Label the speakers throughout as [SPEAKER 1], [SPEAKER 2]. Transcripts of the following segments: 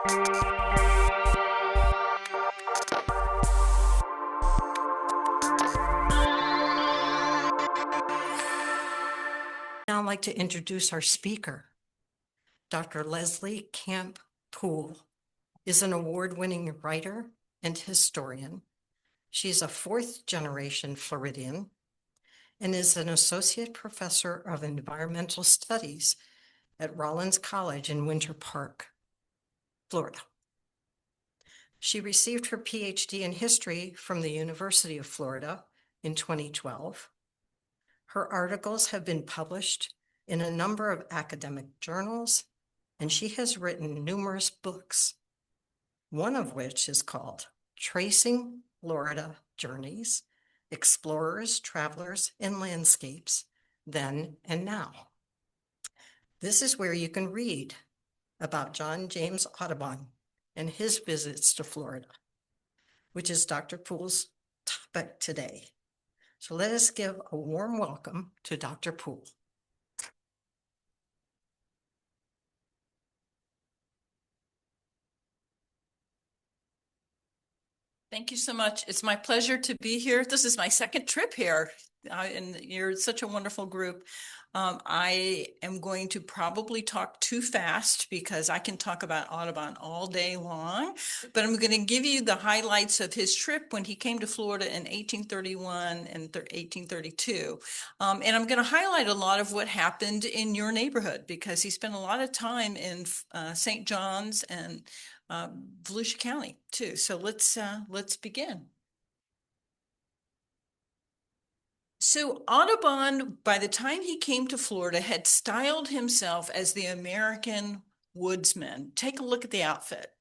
[SPEAKER 1] Now I'd like to introduce our speaker. Dr. Leslie Kemp Poole is an award-winning writer and historian. She's a fourth-generation Floridian and is an associate professor of environmental studies at Rollins College in Winter Park, Florida. She received her PhD in history from the University of Florida in 2012. Her articles have been published in a number of academic journals, and she has written numerous books, one of which is called Tracing Florida Journeys, Explorers, Travelers, and Landscapes, Then and Now. This is where you can read about John James Audubon and his visits to Florida, which is Dr. Poole's topic today. So let us give a warm welcome to Dr. Poole.
[SPEAKER 2] Thank you so much. It's my pleasure to be here. This is my second trip here, and you're such a wonderful group. I am going to probably talk too fast because I can talk about Audubon all day long, but I'm going to give you the highlights of his trip when he came to Florida in 1831 and 1832. And I'm going to highlight a lot of what happened in your neighborhood because he spent a lot of time in St. John's and Volusia County too. So let's begin. So Audubon, by the time he came to Florida, had styled himself as the American woodsman. Take a look at the outfit.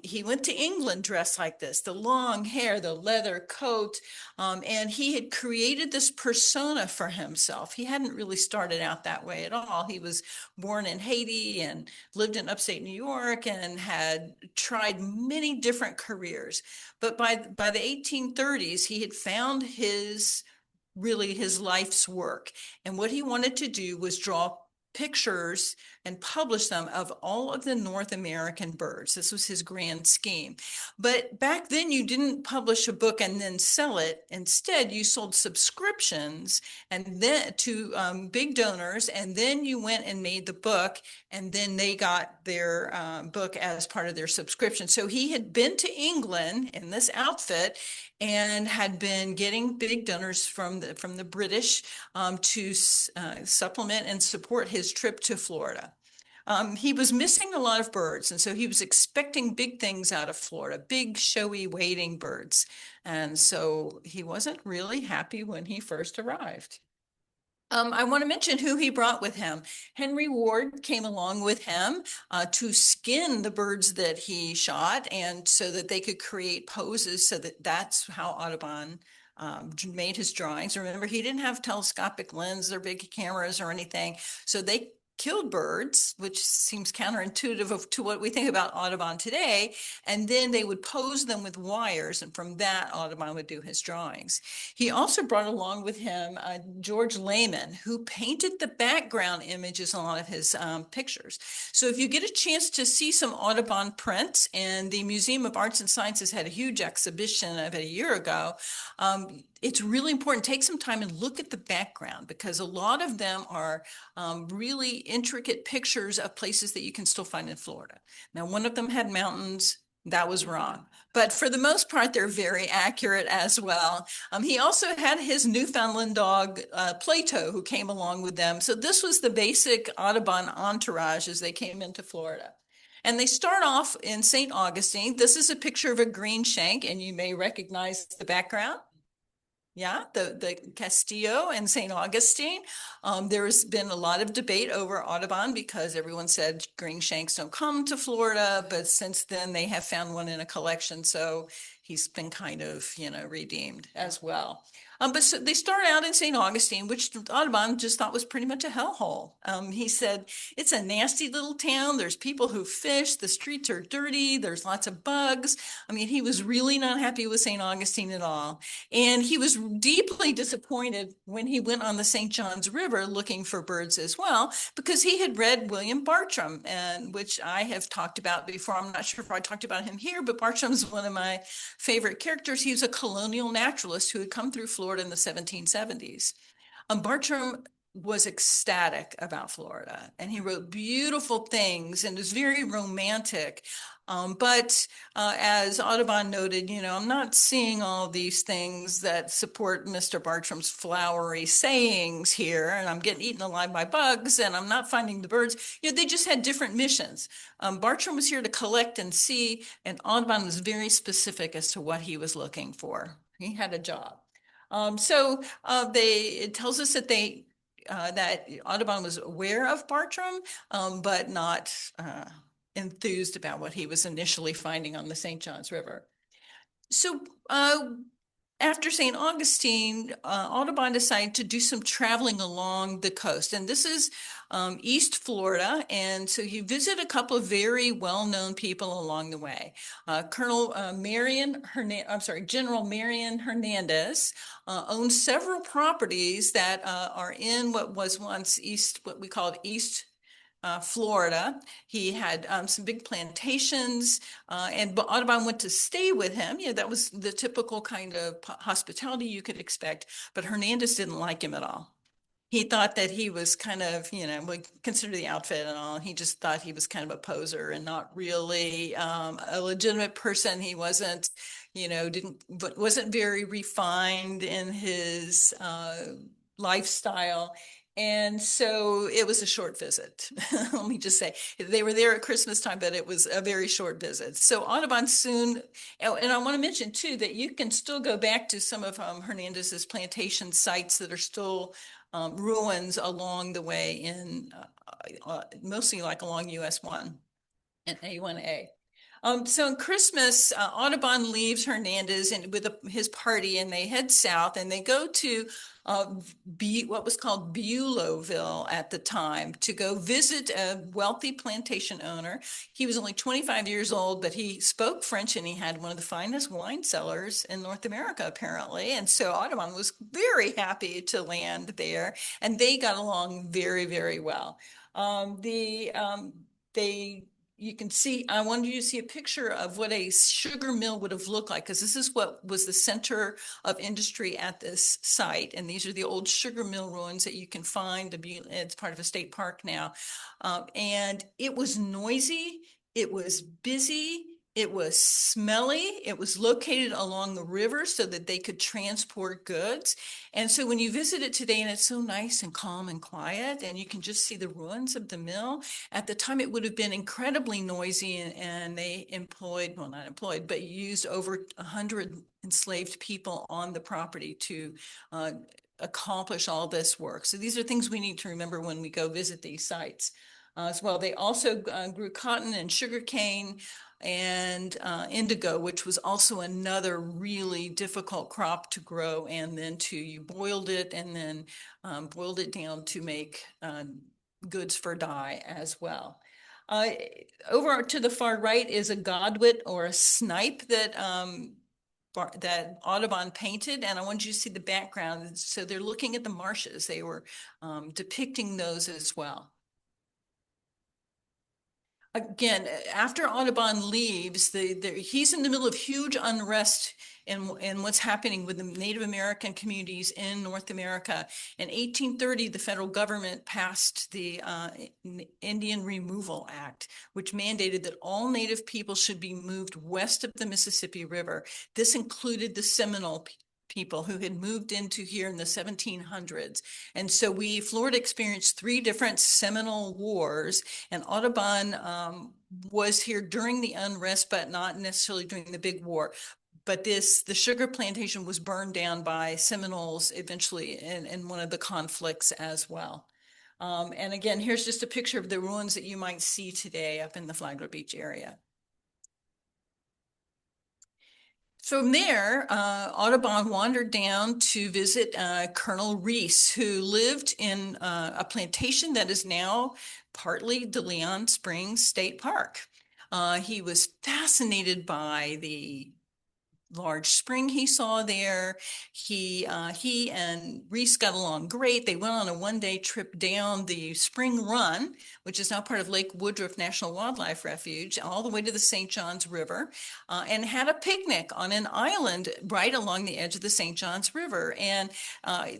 [SPEAKER 2] He went to England dressed like this, the long hair, the leather coat, and he had created this persona for himself. He hadn't really started out that way at all. He was born in Haiti and lived in upstate New York and had tried many different careers. But by the 1830s, he had found his life's work. And what he wanted to do was draw pictures and publish them of all of the North American birds. This was his grand scheme. But back then you didn't publish a book and then sell it. Instead, you sold subscriptions and then to big donors, and then you went and made the book, and then they got their book as part of their subscription. So he had been to England in this outfit and had been getting big donors from the British to supplement and support his trip to Florida. He was missing a lot of birds, and so he was expecting big things out of Florida, big, showy, wading birds. And so he wasn't really happy when he first arrived. I want to mention who he brought with him. Henry Ward came along with him to skin the birds that he shot, and so that they could create poses, so that's how Audubon made his drawings. Remember, he didn't have telescopic lenses or big cameras or anything, so they killed birds, which seems counterintuitive to what we think about Audubon today, and then they would pose them with wires, and from that Audubon would do his drawings. He also brought along with him George Lehman, who painted the background images on a lot of his pictures. So if you get a chance to see some Audubon prints, and the Museum of Arts and Sciences had a huge exhibition of it a year ago, it's really important. Take some time and look at the background, because a lot of them are really intricate pictures of places that you can still find in Florida. Now, one of them had mountains. That was wrong. But for the most part, they're very accurate as well. He also had his Newfoundland dog, Plato, who came along with them. So this was the basic Audubon entourage as they came into Florida. And they start off in St. Augustine. This is a picture of a green shank, and you may recognize the background. Yeah, the Castillo and St. Augustine. There's been a lot of debate over Audubon because everyone said green shanks don't come to Florida, but since then they have found one in a collection, so he's been kind of, redeemed as well. But so they start out in St. Augustine, which Audubon just thought was pretty much a hellhole. He said, it's a nasty little town. There's people who fish. The streets are dirty. There's lots of bugs. I mean, he was really not happy with St. Augustine at all. And he was deeply disappointed when he went on the St. Johns River looking for birds as well, because he had read William Bartram, and which I have talked about before. I'm not sure if I talked about him here, but Bartram's one of my favorite characters. He was a colonial naturalist who had come through Florida in the 1770s. Bartram was ecstatic about Florida, and he wrote beautiful things and was very romantic. But as Audubon noted, I'm not seeing all these things that support Mr. Bartram's flowery sayings here, and I'm getting eaten alive by bugs, and I'm not finding the birds. They just had different missions. Bartram was here to collect and see, and Audubon was very specific as to what he was looking for. He had a job. It tells us that that Audubon was aware of Bartram, but not enthused about what he was initially finding on the St. Johns River. So after St. Augustine, Audubon decided to do some traveling along the coast. And this is East Florida. And so he visited a couple of very well-known people along the way. General Marion Hernandez owned several properties that are in what was once what we called East Florida. He had some big plantations, and Audubon went to stay with him. That was the typical kind of hospitality you could expect, but Hernandez didn't like him at all. He thought that he was kind of, consider the outfit and all. He just thought he was kind of a poser and not really a legitimate person. He wasn't, wasn't very refined in his lifestyle. And so it was a short visit. Let me just say, they were there at Christmas time, but it was a very short visit. So Audubon soon, and I want to mention too, that you can still go back to some of Hernandez's plantation sites that are still ruins along the way in mostly like along US 1 and A1A. So in Christmas, Audubon leaves Hernandez with his party, and they head south, and they go to what was called Beulahville at the time to go visit a wealthy plantation owner. He was only 25 years old, but he spoke French, and he had one of the finest wine cellars in North America, apparently. And so Audubon was very happy to land there, and they got along very, very well. You can see, I wanted you to see a picture of what a sugar mill would have looked like, because this is what was the center of industry at this site. And these are the old sugar mill ruins that you can find. It's part of a state park now. And it was noisy. It was busy. It was smelly. It was located along the river so that they could transport goods. And so when you visit it today, and it's so nice and calm and quiet, and you can just see the ruins of the mill, at the time it would have been incredibly noisy, and they not employed, but used over 100 enslaved people on the property to accomplish all this work. So these are things we need to remember when we go visit these sites. As well, they also grew cotton and sugarcane and indigo, which was also another really difficult crop to grow. And then you boiled it, and then boiled it down to make goods for dye as well. Over to the far right is a godwit or a snipe that Audubon painted, and I want you to see the background. So they're looking at the marshes. They were depicting those as well. Again, after Audubon leaves, he's in the middle of huge unrest in what's happening with the Native American communities in North America. In 1830, the federal government passed the Indian Removal Act, which mandated that all Native people should be moved west of the Mississippi River. This included the Seminole people who had moved into here in the 1700s. And so Florida experienced 3 different Seminole wars, and Audubon was here during the unrest, but not necessarily during the big war. But the sugar plantation was burned down by Seminoles eventually in one of the conflicts as well. And again, here's just a picture of the ruins that you might see today up in the Flagler Beach area. From there, Audubon wandered down to visit Colonel Reese, who lived in a plantation that is now partly De Leon Springs State Park. He was fascinated by the large spring he saw there. He and Reese got along great. They went on a one-day trip down the Spring Run, which is now part of Lake Woodruff National Wildlife Refuge, all the way to the St. Johns River, and had a picnic on an island right along the edge of the St. Johns River. And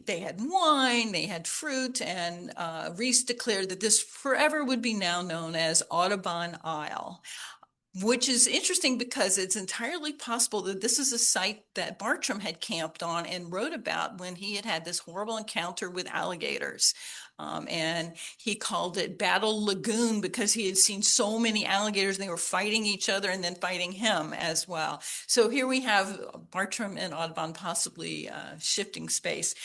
[SPEAKER 2] they had wine, they had fruit, and Reese declared that this forever would be now known as Audubon Isle, which is interesting because it's entirely possible that this is a site that Bartram had camped on and wrote about when he had had this horrible encounter with alligators. And he called it Battle Lagoon because he had seen so many alligators and they were fighting each other and then fighting him as well. So here we have Bartram and Audubon possibly shifting space.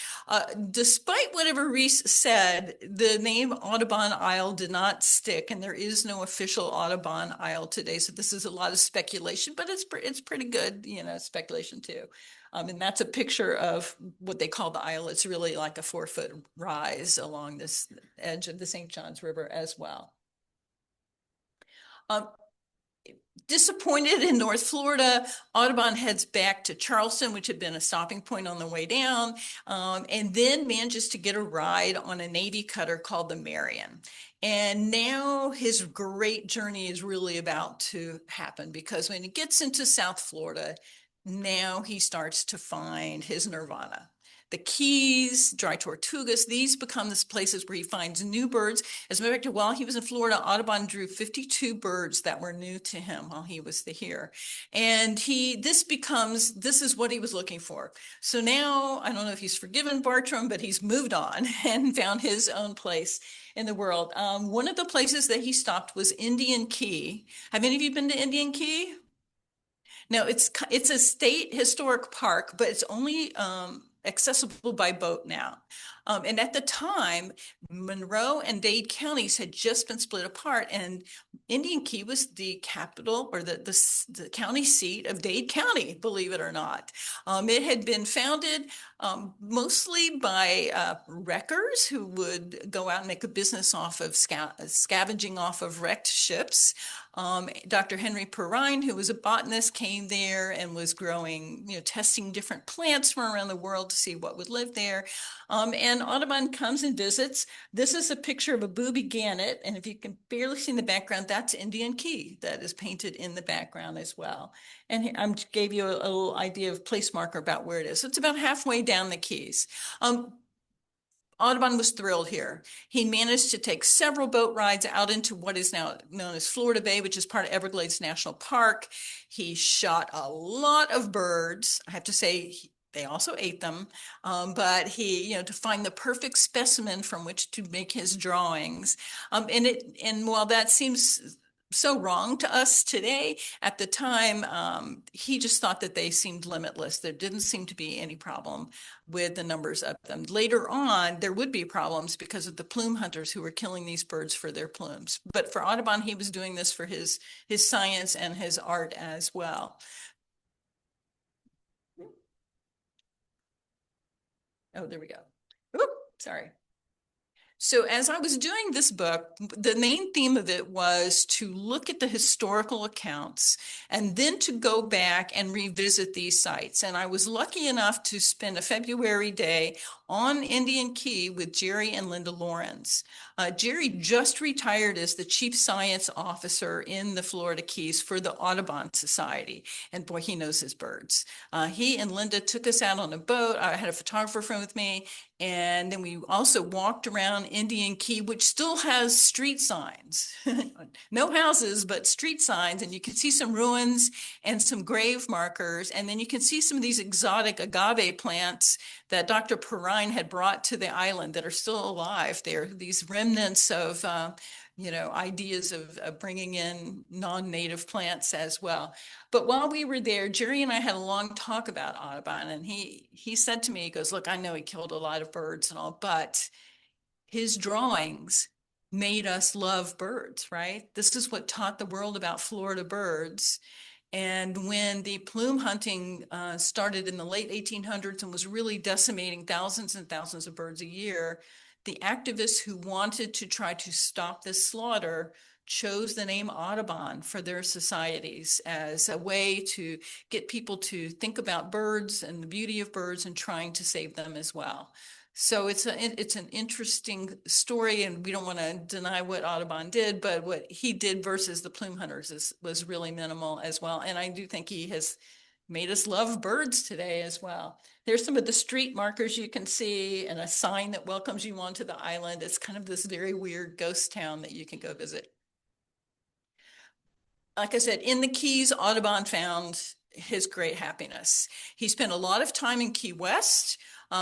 [SPEAKER 2] Despite whatever Reese said, the name Audubon Isle did not stick, and there is no official Audubon Isle today. So this is a lot of speculation, but it's pretty good, speculation too. And that's a picture of what they call the Isle. It's really like a 4-foot rise along this edge of the St. Johns River as well. Disappointed in North Florida, Audubon heads back to Charleston, which had been a stopping point on the way down, and then manages to get a ride on a Navy cutter called the Marion. And now his great journey is really about to happen, because when he gets into South Florida, now he starts to find his nirvana. The Keys, Dry Tortugas, these become the places where he finds new birds. As a matter of fact, while he was in Florida, Audubon drew 52 birds that were new to him while he was here. And this is what he was looking for. So now, I don't know if he's forgiven Bartram, but he's moved on and found his own place in the world. One of the places that he stopped was Indian Key. Have any of you been to Indian Key? No, it's a state historic park, but it's only accessible by boat now. And at the time, Monroe and Dade counties had just been split apart, and Indian Key was the capital, or the county seat of Dade County, believe it or not. It had been founded mostly by wreckers who would go out and make a business off of scavenging off of wrecked ships. Dr. Henry Perrine, who was a botanist, came there and was growing, testing different plants from around the world to see what would live there. And Audubon comes and visits. This is a picture of a booby gannet, and if you can barely see in the background, that's Indian Key that is painted in the background as well. And I gave you a little idea of place marker about where it is. So it's about halfway down the Keys. Audubon was thrilled here. He managed to take several boat rides out into what is now known as Florida Bay, which is part of Everglades National Park. He shot a lot of birds. I have to say, they also ate them, but he, to find the perfect specimen from which to make his drawings. And while that seems so wrong to us today, at the time, he just thought that they seemed limitless. There didn't seem to be any problem with the numbers of them. Later on, there would be problems because of the plume hunters who were killing these birds for their plumes. But for Audubon, he was doing this for his science and his art as well. Oh, there we go. Oop, sorry. So as I was doing this book, the main theme of it was to look at the historical accounts and then to go back and revisit these sites. And I was lucky enough to spend a February day on Indian Key with Jerry and Linda Lawrence. Jerry just retired as the chief science officer in the Florida Keys for the Audubon Society. And boy, he knows his birds. He and Linda took us out on a boat. I had a photographer friend with me. And then we also walked around Indian Key, which still has street signs. No houses, but street signs. And you can see some ruins and some grave markers. And then you can see some of these exotic agave plants that Dr. Perrine had brought to the island that are still alive. They're these remnants of ideas of bringing in non-native plants as well. But while we were there, Jerry and I had a long talk about Audubon, and he said to me, he goes, look, I know he killed a lot of birds and all, but his drawings made us love birds, right? This is what taught the world about Florida birds. And when the plume hunting started in the late 1800s and was really decimating thousands and thousands of birds a year, the activists who wanted to try to stop this slaughter chose the name Audubon for their societies as a way to get people to think about birds and the beauty of birds and trying to save them as well. So it's an interesting story, and we don't want to deny what Audubon did, but what he did versus the plume hunters was really minimal as well. And I do think he has made us love birds today as well. There's some of the street markers you can see and a sign that welcomes you onto the island. It's kind of this very weird ghost town that you can go visit. Like I said, in the Keys, Audubon found his great happiness. He spent a lot of time in Key West,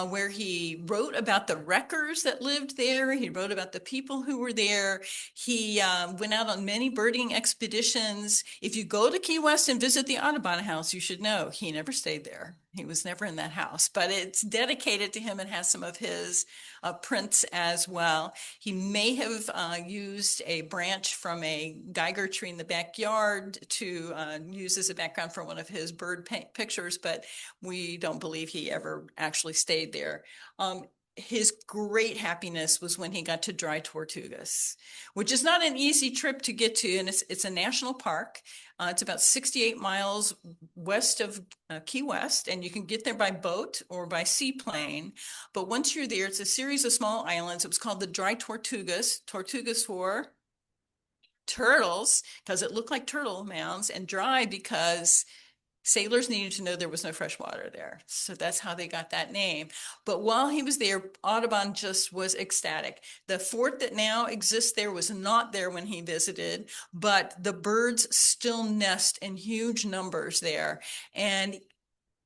[SPEAKER 2] where he wrote about the wreckers that lived there. He wrote about the people who were there. He went out on many birding expeditions. If you go to Key West and visit the Audubon house, you should know he never stayed there. He was never in that house, but it's dedicated to him and has some of his prints as well. He may have used a branch from a Geiger tree in the backyard to use as a background for one of his bird pictures, but we don't believe he ever actually stayed there. His great happiness was when he got to Dry Tortugas, which is not an easy trip to get to, and it's a national park. It's about 68 miles west of Key West, and you can get there by boat or by seaplane. But once you're there, it's a series of small islands. It was called the Dry Tortugas. Tortugas for turtles, because it looked like turtle mounds, and dry because sailors needed to know there was no fresh water there. So that's how they got that name. But while he was there, Audubon just was ecstatic. The fort that now exists there was not there when he visited, but the birds still nest in huge numbers there. And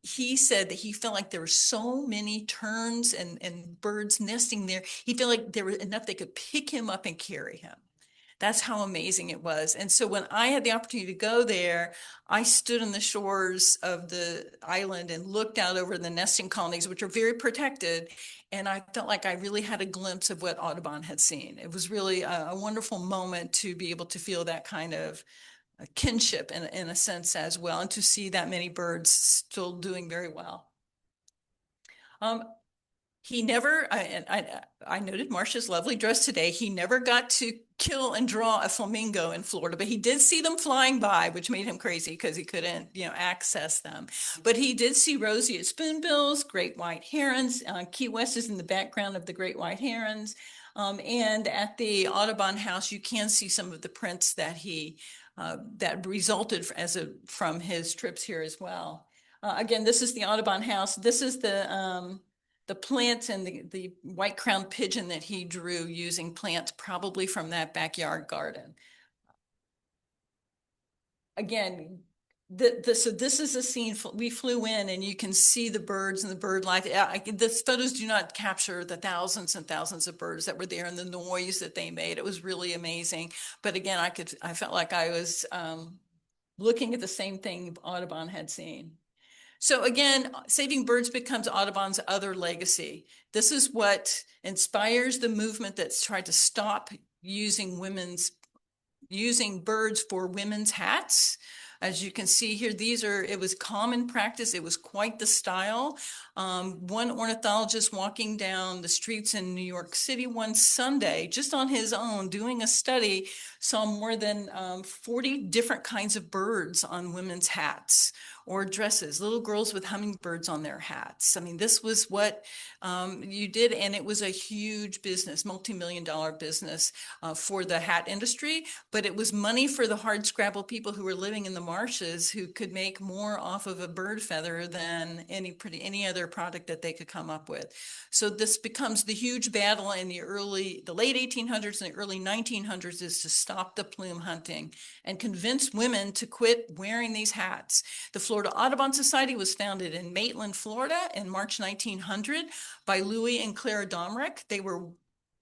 [SPEAKER 2] he said that he felt like there were so many terns and birds nesting there. He felt like there were enough they could pick him up and carry him. That's how amazing it was. And so when I had the opportunity to go there, I stood on the shores of the island and looked out over the nesting colonies, which are very protected. And I felt like I really had a glimpse of what Audubon had seen. It was really a wonderful moment to be able to feel that kind of kinship in a sense as well, and to see that many birds still doing very well. He never, I noted Marcia's lovely dress today. He never got to kill and draw a flamingo in Florida, but he did see them flying by, which made him crazy because he couldn't, access them. But he did see roseate spoonbills, great white herons. Key West is in the background of the great white herons. And at the Audubon house, you can see some of the prints that that resulted from his trips here as well. Again, this is the Audubon house. This is the plants and the white-crowned pigeon that he drew using plants probably from that backyard garden. Again, so this is a scene, we flew in and you can see the birds and the bird life. The photos do not capture the thousands and thousands of birds that were there and the noise that they made. It was really amazing. But again, I felt like I was looking at the same thing Audubon had seen. So again, saving birds becomes Audubon's other legacy. This is what inspires the movement that's tried to stop using birds for women's hats. As you can see here, it was common practice. It was quite the style. One ornithologist walking down the streets in New York City one Sunday, just on his own, doing a study, saw more than 40 different kinds of birds on women's hats or dresses, little girls with hummingbirds on their hats. I mean, this was what you did, and it was a huge business, multi-million-dollar business for the hat industry, but it was money for the hardscrabble people who were living in the marshes who could make more off of a bird feather than any other product that they could come up with. So this becomes the huge battle in the late 1800s and the early 1900s is to stop the plume hunting and convince women to quit wearing these hats. The Florida Audubon Society was founded in Maitland, Florida in March 1900 by Louis and Clara Domrech. They were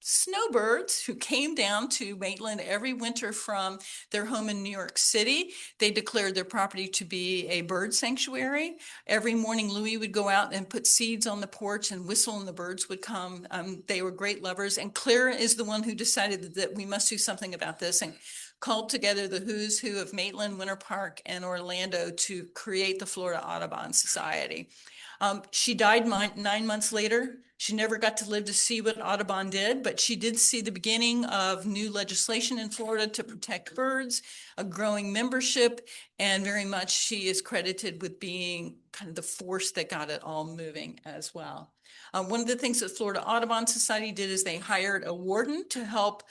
[SPEAKER 2] snowbirds who came down to Maitland every winter from their home in New York City. They declared their property to be a bird sanctuary. Every morning, Louis would go out and put seeds on the porch and whistle, and the birds would come. They were great lovers. And Clara is the one who decided that we must do something about this. And called together the who's who of Maitland, Winter Park, and Orlando to create the Florida Audubon Society. She died 9 months later. She never got to live to see what Audubon did, but she did see the beginning of new legislation in Florida to protect birds, a growing membership, and very much she is credited with being kind of the force that got it all moving as well. One of the things that Florida Audubon Society did is they hired a warden to help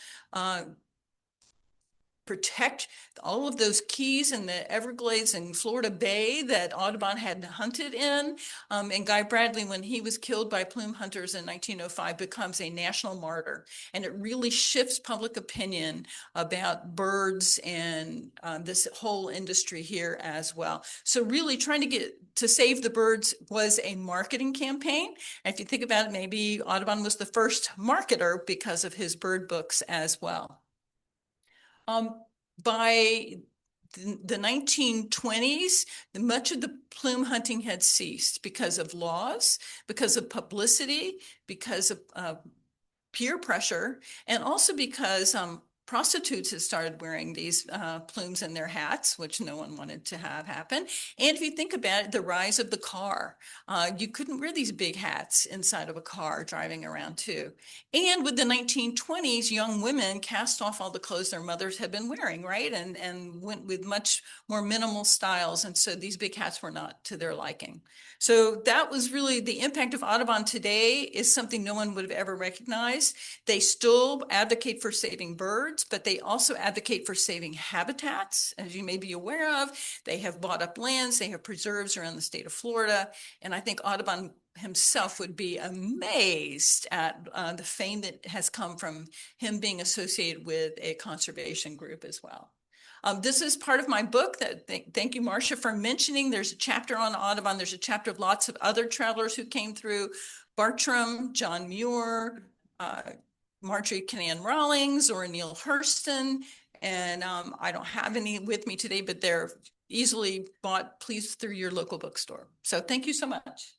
[SPEAKER 2] protect all of those keys in the Everglades and Florida Bay that Audubon had hunted in. And Guy Bradley, when he was killed by plume hunters in 1905, becomes a national martyr. And it really shifts public opinion about birds and this whole industry here as well. So really trying to get to save the birds was a marketing campaign. And if you think about it, maybe Audubon was the first marketer because of his bird books as well. By the 1920s, much of the plume hunting had ceased because of laws, because of publicity, because of peer pressure, and also because prostitutes had started wearing these plumes in their hats, which no one wanted to have happen. And if you think about it, the rise of the car, you couldn't wear these big hats inside of a car driving around too. And with the 1920s, young women cast off all the clothes their mothers had been wearing, right? And went with much more minimal styles. And so these big hats were not to their liking. So that was really the impact of Audubon today is something no one would have ever recognized. They still advocate for saving birds, but they also advocate for saving habitats. As you may be aware of, they have bought up lands, they have preserves around the state of Florida. And I think Audubon himself would be amazed at the fame that has come from him being associated with a conservation group as well. This is part of my book that thank you, Marcia, for mentioning. There's a chapter on Audubon. There's a chapter of lots of other travelers who came through: Bartram, John Muir, Marjorie Kinnan Rawlings, or Neil Hurston. And I don't have any with me today, but they're easily bought, please, through your local bookstore. So thank you so much.